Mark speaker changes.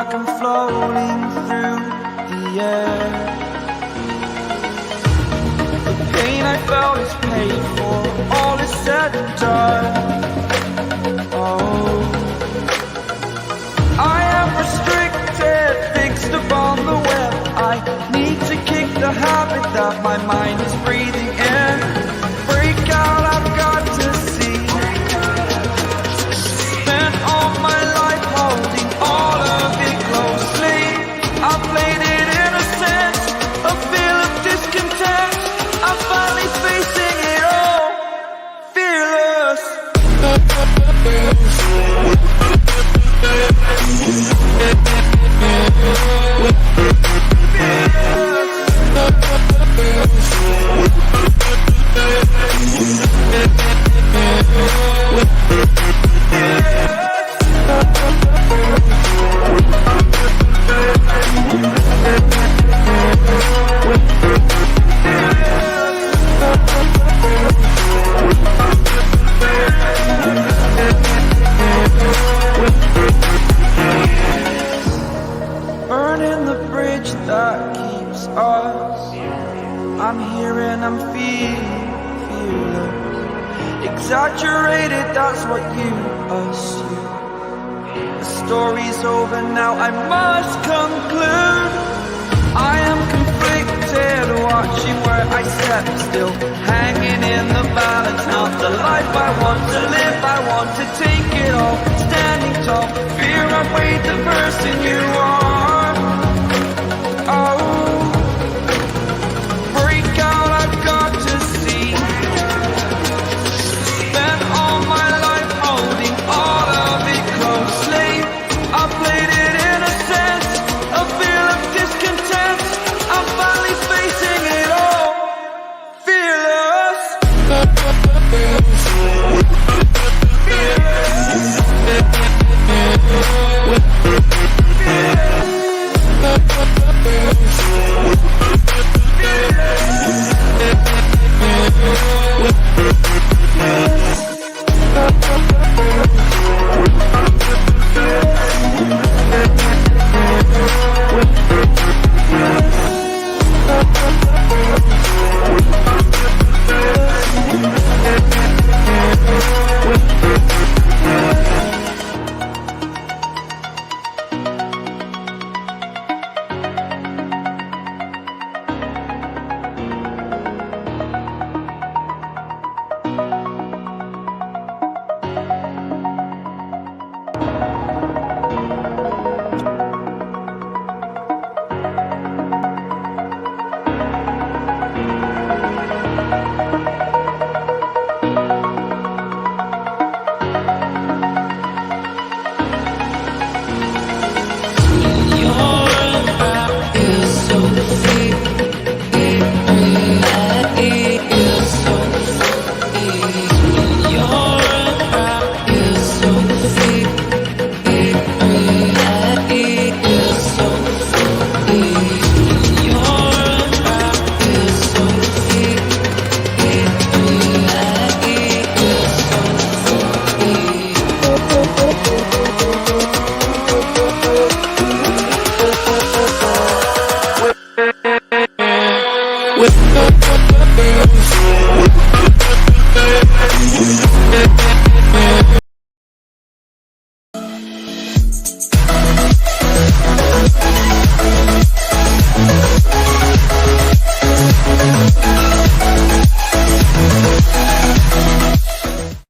Speaker 1: like I'm floating through the air. The pain I felt is paid for, all is said and done. Oh, I am restricted, fixed upon the web. I need to kick the habit that my mind is breathing in. Break out, I've got to see. Spent all my life holding all of it closely. I played it innocent, a feel of discontent. I'm finally facing it all, fearless. Burning the bridge that keeps us. I'm here and I'm feeling fearless. Exaggerated, that's what you assume. The story's over now, I must conclude. I am conflicted, watching where I step still.